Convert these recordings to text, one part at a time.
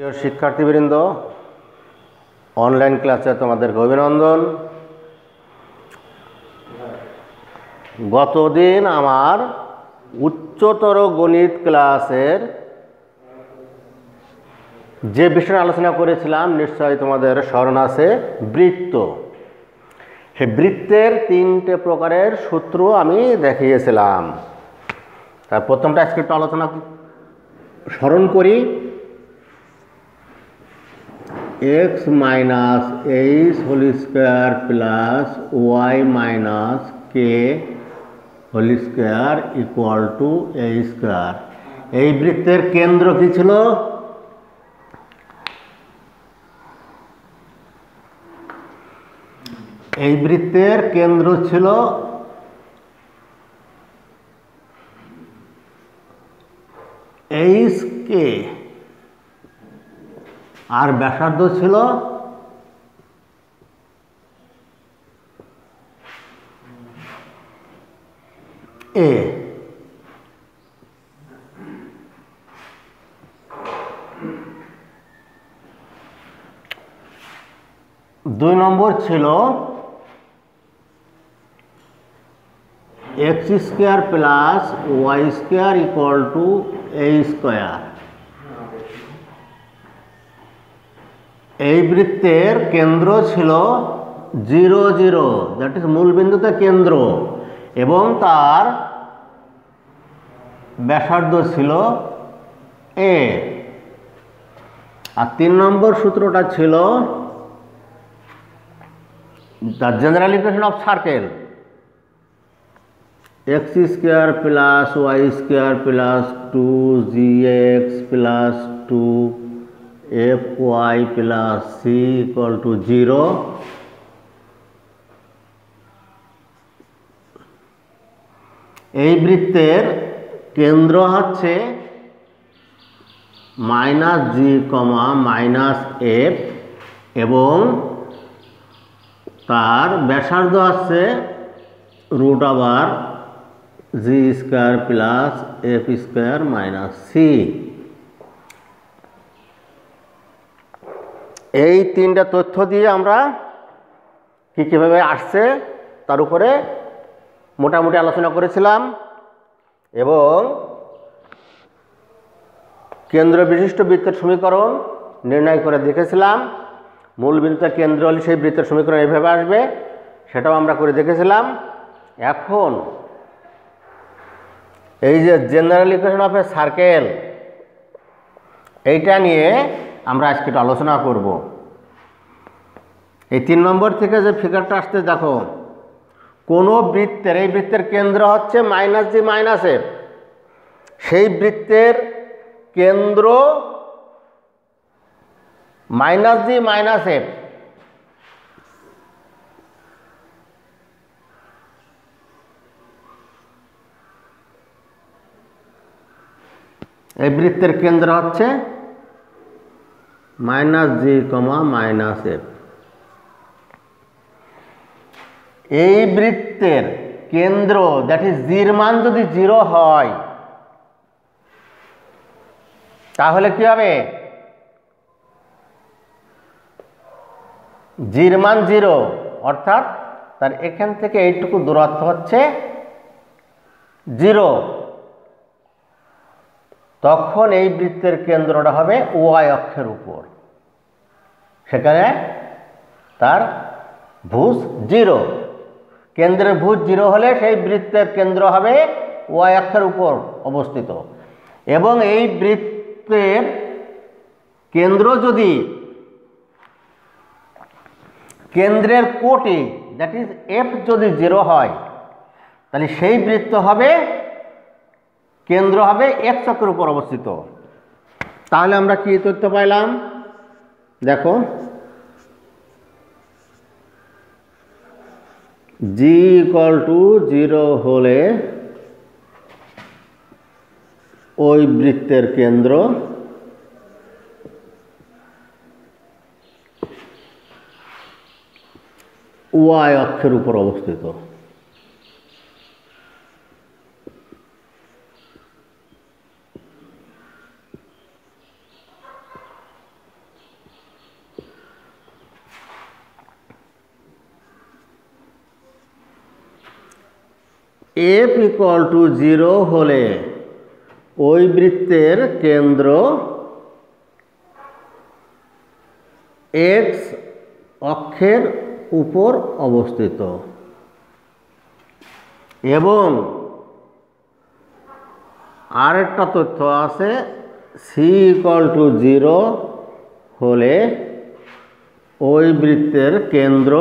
প্রিয় শিক্ষার্থীবৃন্দ, অনলাইন ক্লাসে তোমাদেরকে অভিনন্দন। গতদিন আমার উচ্চতর গণিত ক্লাসের যে বিষয়ে আলোচনা করেছিলাম নিশ্চয়ই তোমাদের স্মরণ আছে, বৃত্ত। সেই বৃত্তের তিনটে প্রকারের সূত্র আমি দেখিয়েছিলাম। তার প্রথমটা আজকে একটু আলোচনা স্মরণ করি। x minus h whole square plus y minus k whole square equal to a square. এই বৃত্তের কেন্দ্র কি ছিল? এই বৃত্তের কেন্দ্র ছিল এইচ কে, আর ব্যাসার্ধ ছিল এ। দুই নম্বর ছিল x square plus y square equal to a square. এই বৃত্তের কেন্দ্র ছিল 0 0, দ্যাট ইজ মূলবিন্দুতে কেন্দ্র, এবং তার ব্যাসার্ধ ছিল এ। আর 3 নম্বর সূত্রটা ছিল the general equation of circle, x square plus y square plus 2gx plus 2fy plus c equal to 0। এই বৃত্তের কেন্দ্র হচ্ছে minus g comma minus f, এবং তার ব্যাসার্ধ আছে root over g square plus f square minus c. এই তিনটা তথ্য দিয়ে আমরা কীভাবে আসছে তার উপরে মোটামুটি আলোচনা করেছিলাম, এবং কেন্দ্র বিশিষ্ট বৃত্তের সমীকরণ নির্ণয় করে দেখেছিলাম। মূল বিন্দুতে কেন্দ্র হলে সেই বৃত্তের সমীকরণ এইভাবে আসবে, সেটাও আমরা করে দেখেছিলাম। এখন এই যে general equation of A circle, এইটা নিয়ে আমরা আজকে একটু আলোচনা করব। এই 3 নম্বর থেকে যে ফিগারটা আসতে দেখো, কোনো বৃত্তের, এই বৃত্তের কেন্দ্র হচ্ছে মাইনাস জি মাইনাস এফ, সেই বৃত্তের কেন্দ্র মাইনাস জি মাইনাস এফ। এই বৃত্তের কেন্দ্র হচ্ছে minus g comma minus F. এই বৃত্তের কেন্দ্র, দ্যাট ইজ জির মান যদি 0 হয় তাহলে কি হবে? জির মান 0, অর্থাৎ তার এখান থেকে এইটুকু দূরত্ব হচ্ছে 0। তখন এই বৃত্তের কেন্দ্রটা হবে ওয়াই অক্ষের উপর, সেখানে তার ভুজ 0। কেন্দ্রের ভুজ 0 হলে সেই বৃত্তের কেন্দ্র হবে ওয়াই অক্ষের উপর অবস্থিত, এবং এই বৃত্তের কেন্দ্র যদি কেন্দ্রের কোটি, দ্যাট ইজ এফ যদি 0 হয়, তাহলে সেই বৃত্ত হবে, কেন্দ্র হবে এক্স অক্ষের উপর অবস্থিত। তাহলে আমরা কি তথ্য পাইলাম? দেখো, জি ইকুয়াল টু 0 হলে ওই বৃত্তের কেন্দ্র ওয়াই অক্ষের উপর অবস্থিত। এফ ইকুয়াল টু 0 হলে ওই বৃত্তের কেন্দ্র এক্স অক্ষের উপর অবস্থিত এবং আরেকটা তথ্য আছে সি ইকুয়াল টু 0 হলে ওই বৃত্তের কেন্দ্র,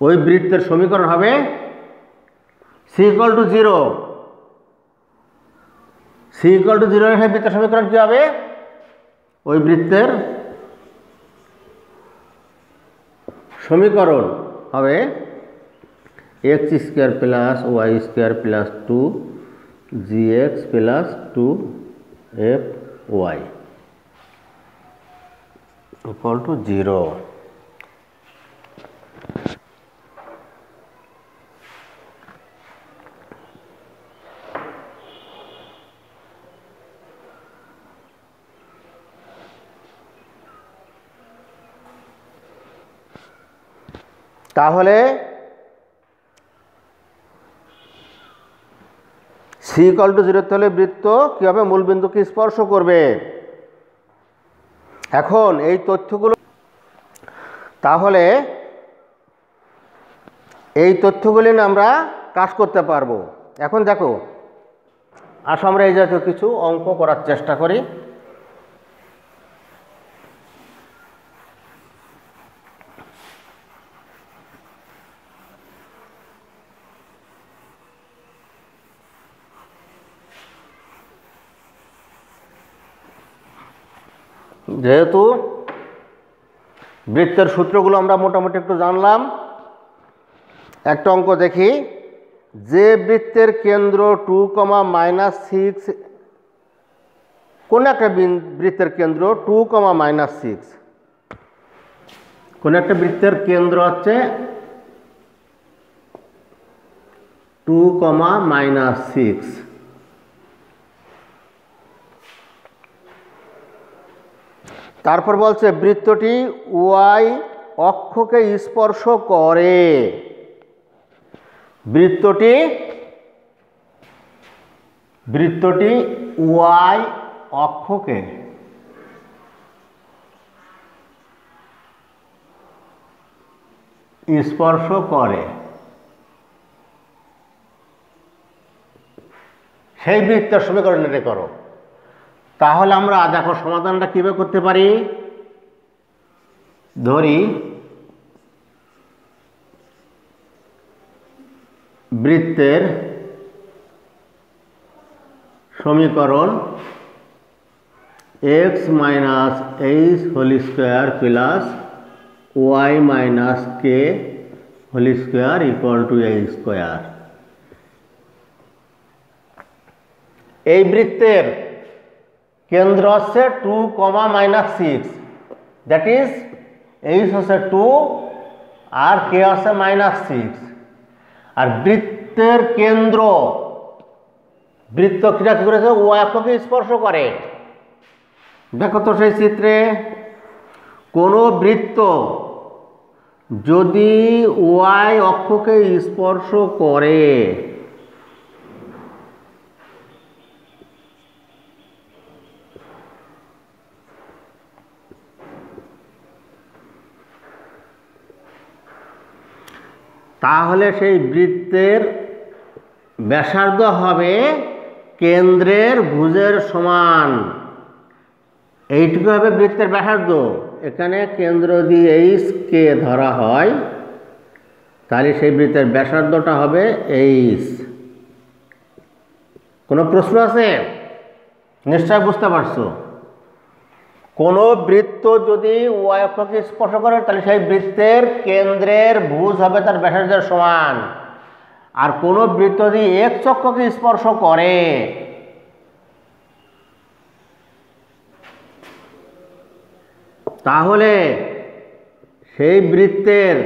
ওই বৃত্তের সমীকরণ হবে C equal to 0। C equal to 0 হলে বৃত্তের সমীকরণ কী হবে? ওই বৃত্তের সমীকরণ হবে x square plus y square plus 2gx plus 2fy equal to 0। তাহলে সি ইকুয়াল টু 0 হলে বৃত্ত কী হবে? মূলবিন্দুকে স্পর্শ করবে। এখন এই তথ্যগুলো, তাহলে এই তথ্যগুলি নিয়ে আমরা কাজ করতে পারবো। এখন দেখো, আসো আমরা এই জাতীয় কিছু অঙ্ক করার চেষ্টা করি। যেহেতু বৃত্তের সূত্রগুলো আমরা মোটামুটি একটু জানলাম, একটা অঙ্ক দেখি। যে বৃত্তের কেন্দ্র 2,-6, কোন একটা বৃত্তের কেন্দ্র 2,-6, কোন একটা বৃত্তের কেন্দ্র হচ্ছে 2,-6, তারপর বলছে বৃত্তটি ওয়াই অক্ষকে স্পর্শ করে। বৃত্তটি ওয়াই অক্ষকে স্পর্শ করে, সেই বৃত্তের সমীকরণ নির্ণয় করো। তাহলে আমরা দেখো সমাধানটা কীভাবে করতে পারি। ধরি বৃত্তের সমীকরণ x minus h whole square plus y minus k whole square equal to a square. এই বৃত্তের কেন্দ্র হচ্ছে 2,-6, দ্যাট ইজ এইচ হচ্ছে 2 আর কে হচ্ছে -6। আর বৃত্তের কেন্দ্র, বৃত্ত ক্রিয়া কী করেছে? ওয়াই অক্ষকে স্পর্শ করে। দেখো তো সেই চিত্রে, কোনো বৃত্ত যদি ওয়াই অক্ষকে স্পর্শ করে তাহলে সেই বৃত্তের ব্যাসার্ধ হবে কেন্দ্রের ভুজের সমান। এইটুকু হবে বৃত্তের ব্যাসার্ধ। এখানে কেন্দ্র দিয়ে এইচ কে ধরা হয়, তাহলে সেই বৃত্তের ব্যাসার্ধটা হবে এইচ। কোনো প্রশ্ন আছে? নিশ্চয় বুঝতে পারছো। কোনো বৃত্ত যদি ওয়াই অক্ষকে স্পর্শ করে তাহলে সেই বৃত্তের কেন্দ্রের ভুজ হবে তার ব্যাসার্ধের সমান। আর কোনো বৃত্ত যদি এক্স অক্ষকে স্পর্শ করে তাহলে সেই বৃত্তের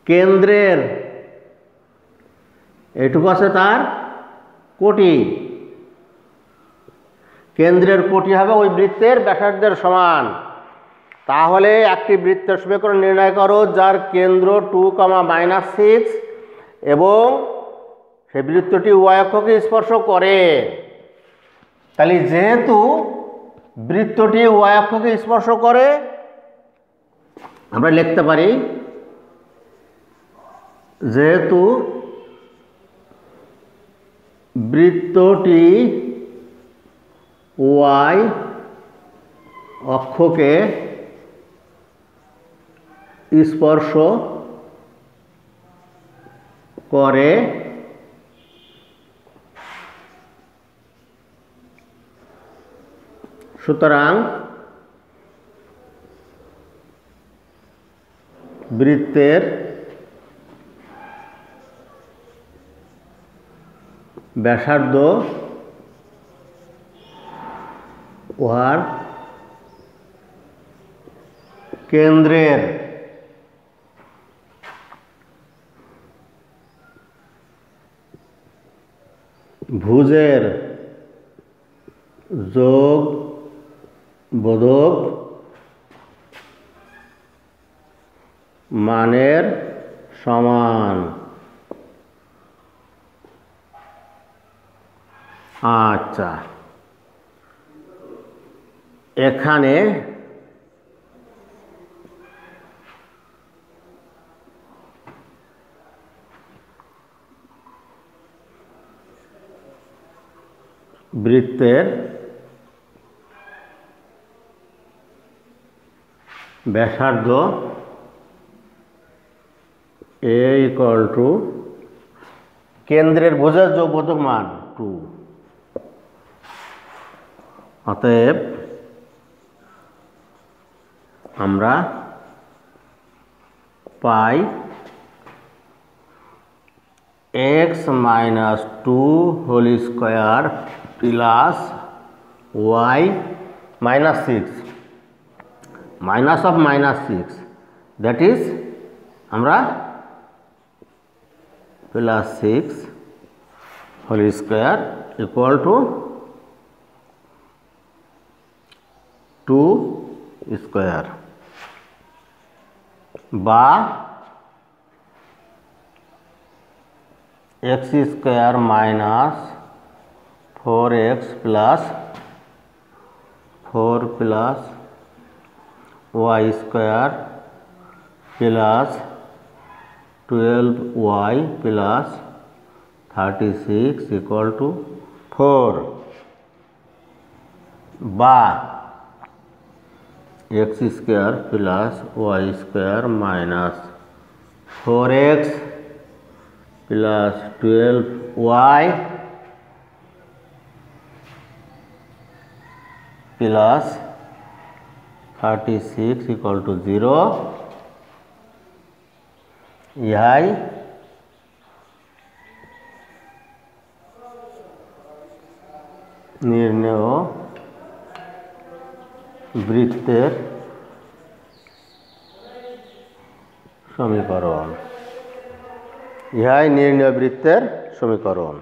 কেন্দ্রের এটুকু আছে তার কোটি, কেন্দ্রের কোটি হবে ওই বৃত্তের ব্যাসার্ধের সমান। তাহলে একটি বৃত্তের সমীকরণ নির্ণয় করো যার কেন্দ্র 2, -6 এবং সেই বৃত্তটি y অক্ষকে স্পর্শ করে। তাহলে যেহেতু বৃত্তটি y অক্ষকে স্পর্শ করে, আমরা লিখতে পারি যেহেতু বৃত্তটি y অক্ষকে স্পর্শ করে সুতরাং বৃত্তের ব্যাসার্ধ উহার কেন্দ্রের ভুজের যোগ বোধক মানের সমান। আচ্ছা, এখানে বৃত্তের ব্যাসার্ধ a = কেন্দ্রের ভুজের যোগবোধক মান 2। অতএব আমরা পাই x - 2 whole square plus y - 6 minus of -6, that is আমরা +6 whole square equal to 2 square বা x square minus 4x plus 4 plus y square plus 12y plus 36 equal to 4 বা x square plus y square minus 4x plus 12y plus 36 equal to 0। ইহাই নির্ণেয় বৃত্তের সমীকরণ। ইহাই নির্ণেয় বৃত্তের সমীকরণ।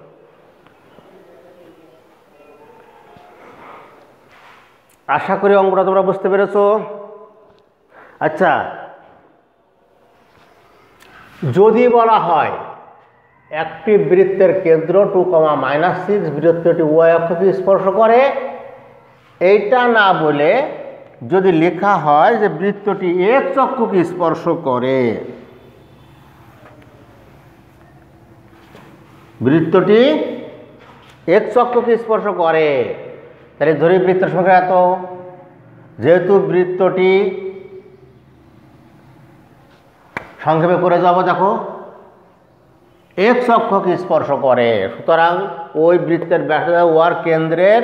আশা করি অঙ্কটা তোমরা বুঝতে পেরেছো। আচ্ছা, যদি বলা হয় একটি বৃত্তের কেন্দ্র 2, -6 বৃত্তটি y অক্ষকে স্পর্শ করে, এইটা না বলে যদি লেখা হয় যে বৃত্তটি x অক্ষকে স্পর্শ করে, বৃত্তটি x অক্ষকে স্পর্শ করে, তাহলে ধরি বৃত্তের সংখ্যা এত। যেহেতু বৃত্তটি সংক্ষেপে করে যাব, দেখো x অক্ষকে স্পর্শ করে, সুতরাং ওই বৃত্তের ব্যাসার্ধ ওর কেন্দ্রের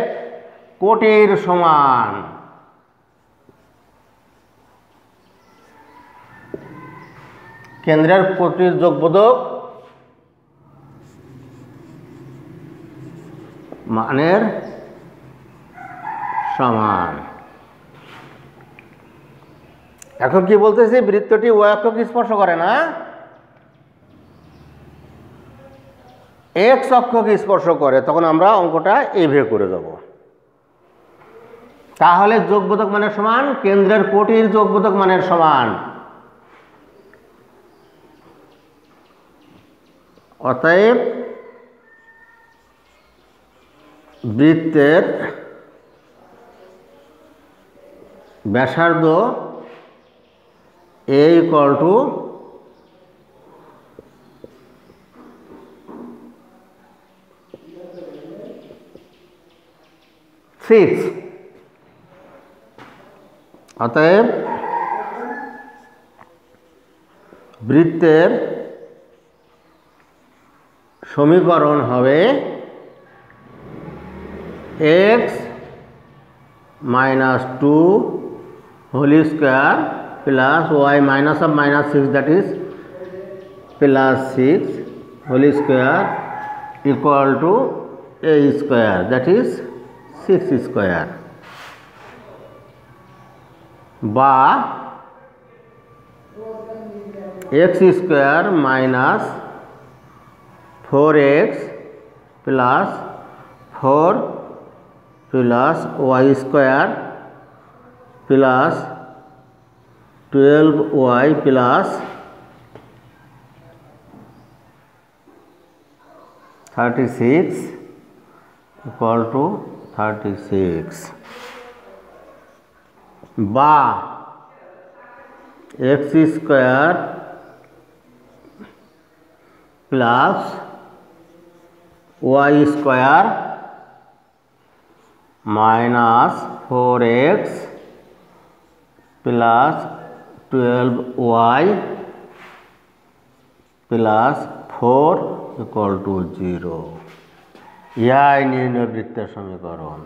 কোটির সমান। কেন্দ্রের কোটির যোগবোধক মানের সমান। এখন কি বলতেছি, বৃত্তটি y অক্ষকে স্পর্শ করে না, x অক্ষকে স্পর্শ করে, তখন আমরা অঙ্কটা এইভাবে করে দেব। তাহলে যোগবোধক মানের সমান কেন্দ্রের কোটির যোগবোধক মানের সমান। অতএব বৃত্তের ব্যাসার্ধ a equal to 6। অতএব বৃত্তের সমীকরণ হবে x - 2 whole square plus y minus of -6 that is +6 whole square equal to a square that is 6 square, বা x square minus 4x plus 4 plus y square plus 12y plus 36 equal to 36, বা x square plus y square minus 4x plus 12y plus 4 equal to 0। ইহাই নির্ণয় বৃত্তের সমীকরণ।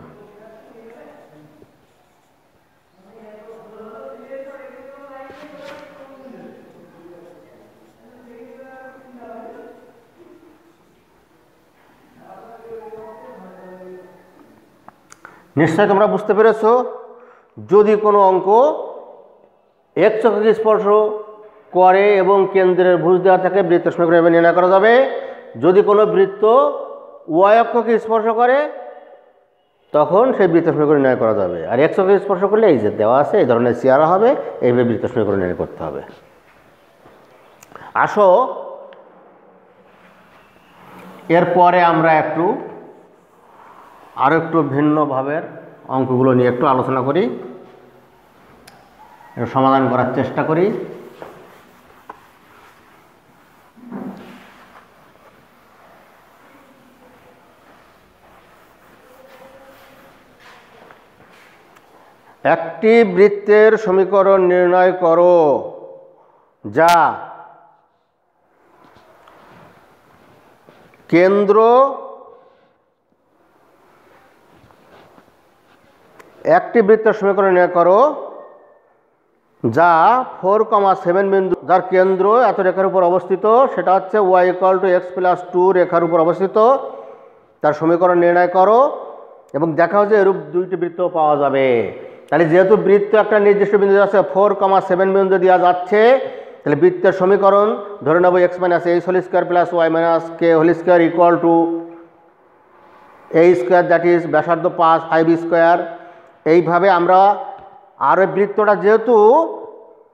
নিশ্চয় তোমরা বুঝতে পেরেছো, যদি কোনো অঙ্ক x অক্ষকে স্পর্শ করে এবং কেন্দ্রের ভুজ দেওয়া থাকে বৃত্তের সমীকরণ এভাবে নির্ণয় করা যাবে। যদি কোনো বৃত্ত y অক্ষকে স্পর্শ করে তখন সেই বৃত্তের সমীকরণ নির্ণয় করা যাবে। আর x অক্ষকে স্পর্শ করলে এই যে দেওয়া আছে এই ধরনের চেহারা হবে, এইভাবে বৃত্তের সমীকরণ নির্ণয় করতে হবে। আসো এরপরে আমরা আরও একটু ভিন্ন ভাবের অঙ্কগুলো নিয়ে একটু আলোচনা করি, সমাধান করার চেষ্টা করি। একটি বৃত্তের সমীকরণ নির্ণয় করো যা কেন্দ্র একটি বৃত্তের সমীকরণ নির্ণয় করো যা 4,7 বিন্দু, যার কেন্দ্র এত রেখার উপর অবস্থিত, সেটা হচ্ছে y = x + 2 রেখার উপর অবস্থিত, তার সমীকরণ নির্ণয় করো এবং দেখা হচ্ছে এরূপ দুইটি বৃত্ত পাওয়া যাবে। তাহলে যেহেতু বৃত্ত একটা নির্দিষ্ট বিন্দু আছে 4,7 বিন্দু দেওয়া যাচ্ছে, তাহলে বৃত্তের সমীকরণ ধরে নেব x - h whole square plus y - k whole square equal to a square that is ব্যাসার্ধ 5 স্কোয়ার। এইভাবে আমরা আর ওই বৃত্তটা যেহেতু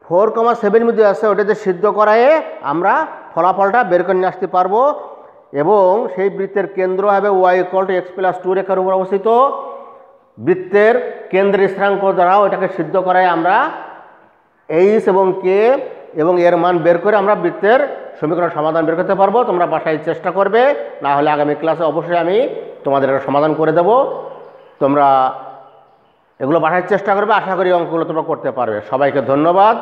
4,7 মধ্যে আছে ওটাতে সিদ্ধ করায় আমরা ফলাফলটা বের করে নিয়ে আসতে পারবো এবং সেই বৃত্তের কেন্দ্র হবে y = x + 2 রেখার উপর অবস্থিত। বৃত্তের কেন্দ্রের স্থানাঙ্ক দ্বারা ওটাকে সিদ্ধ করায় আমরা h এবং k এবং এর মান বের করে আমরা বৃত্তের সমীকরণ সমাধান বের করতে পারবো। তোমরা বাসায় চেষ্টা করবে, না হলে আগামী ক্লাসে অবশ্যই আমি তোমাদের এটা সমাধান করে দেব। তোমরা এগুলো বাসায় চেষ্টা করবে, আশা করি অঙ্কগুলো তোমরা করতে পারবে। সবাইকে ধন্যবাদ।